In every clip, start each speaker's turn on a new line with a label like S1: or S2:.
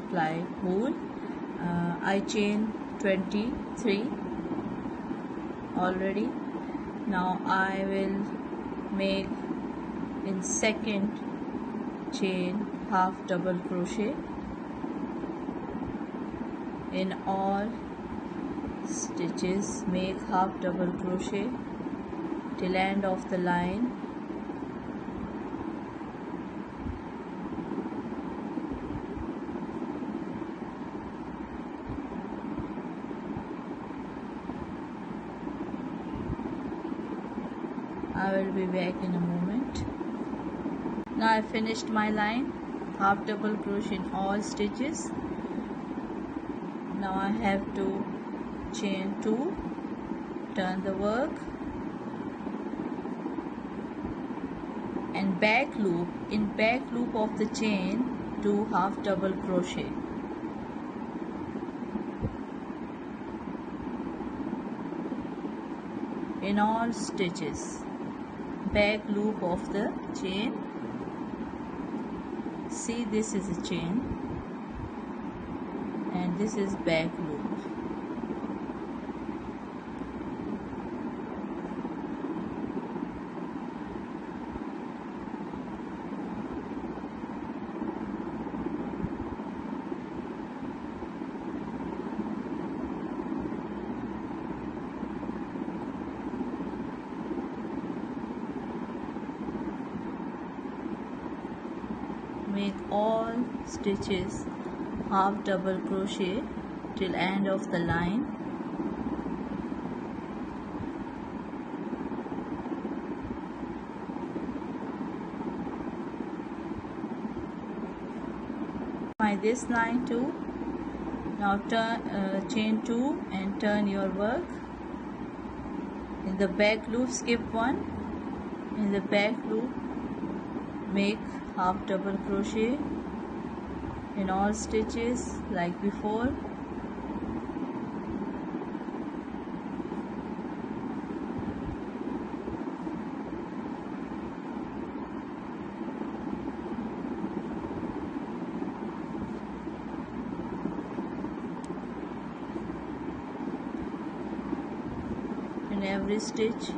S1: ply wool. I chain 23 already. Now I will make in second chain half double crochet in all stitches. Make half double crochet till end of the line. I will be back in a moment. Now I finished my line, half double crochet in all stitches. Now I have to chain 2, turn the work, and back loop. In back loop of the chain, do half double crochet. In all stitches, back loop of the chain. See, this is a chain and this is back loop. Make all stitches half double crochet till end of the line. By this line too. Now turn chain 2 and turn your work. In the back loop, skip 1. In the back loop, make half double crochet in all stitches like before. In every stitch,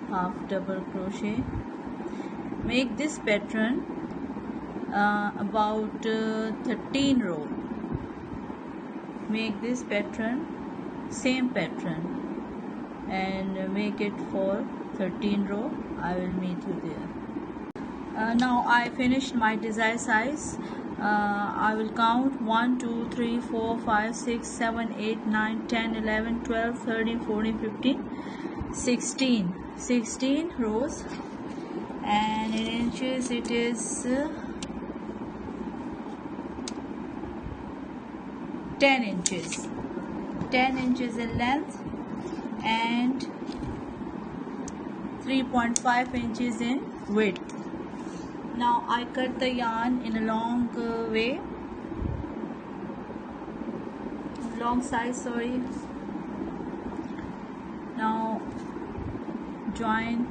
S1: half double crochet. Make this pattern about 13 row. Make this pattern, same pattern, and make it for 13 row. I will meet you there. Now I finished my desired size. I will count 1 2 3 4 5 6 7 8 9 10 11 12 13 14 15 16 rows, and in inches it is 10 inches. 10 inches in length and 3.5 inches in width. Now I cut the yarn in a long way, long size, sorry. Now join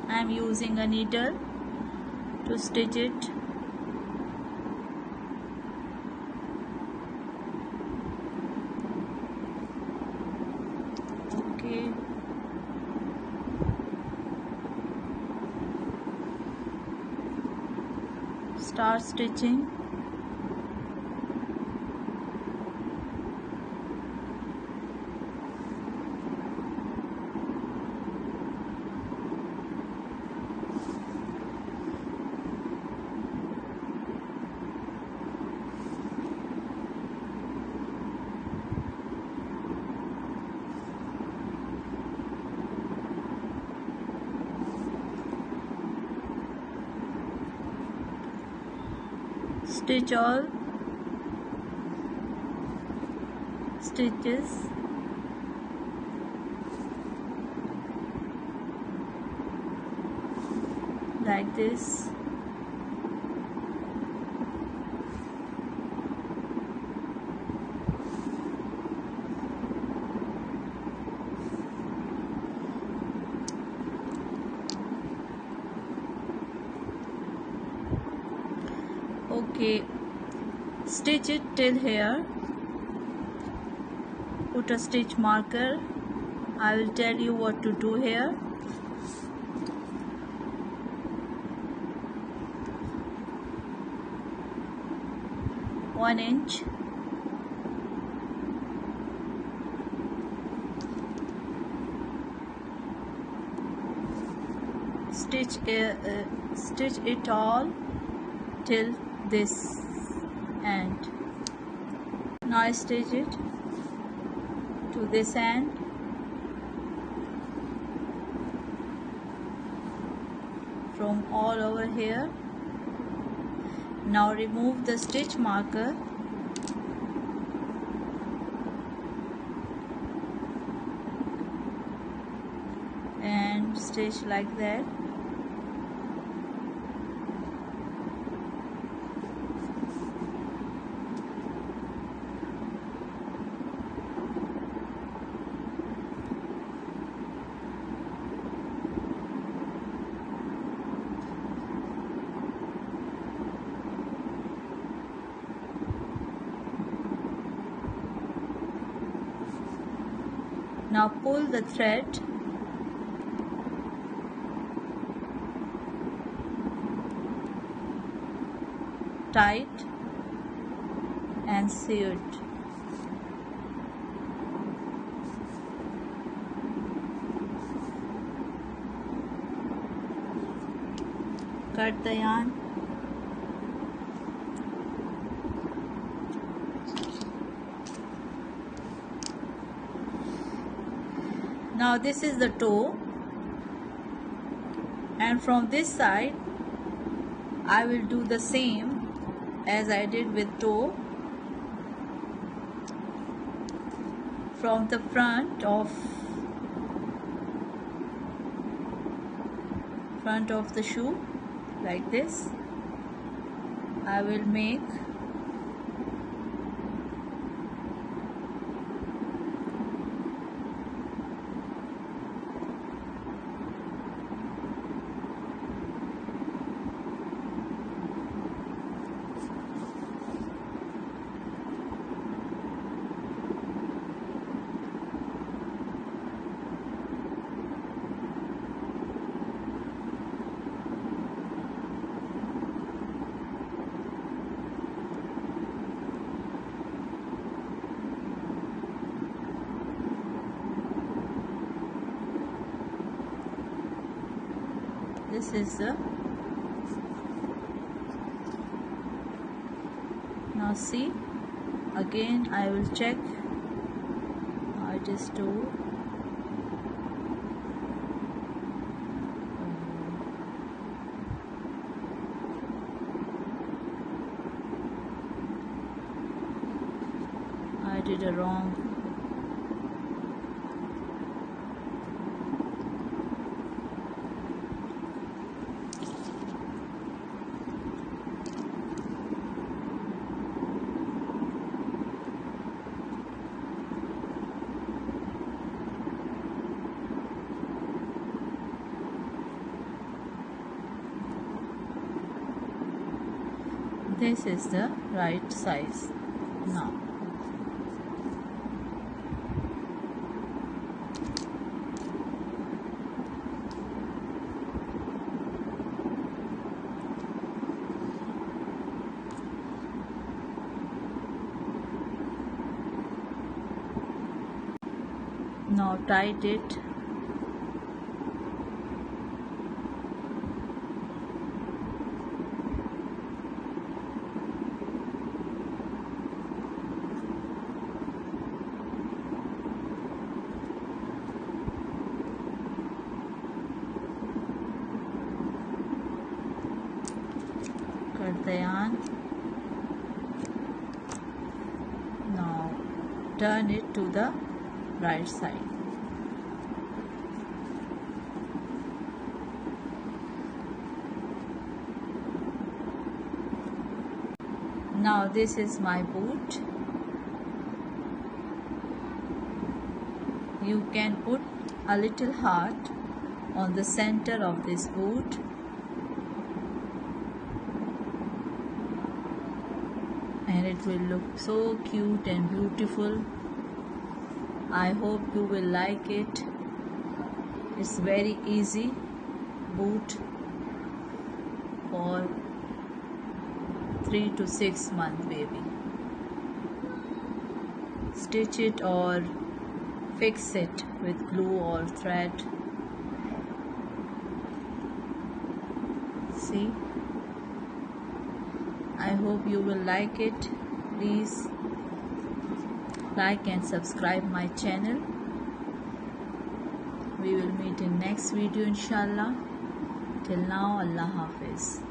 S1: I am using a needle to stitch it. Okay. Start stitching. Stitch all stitches like this. Okay, stitch it till here, put a stitch marker. I will tell you what to do here. One inch, stitch it all till this end. Now I stitch it to this end. From all over here. Now remove the stitch marker and stitch like that. Now pull the thread tight and sew it. Cut the yarn. Now this is the toe, and from this side I will do the same as I did with toe. From the front of the shoe, like this, I will make this is the, now see, again I will check how it is to I did a wrong. This is the right size now. Now tight it. Cut the yarn. Now turn it to the right side. Now this is my boot. You can put a little heart on the center of this boot. and it will look so cute and beautiful. I hope you will like it. It's very easy boot for 3 to 6 month baby. Stitch it or fix it with glue or thread. See, I hope you will like it. Please like and subscribe my channel. We will meet in next video inshallah. Till now, Allah Hafiz.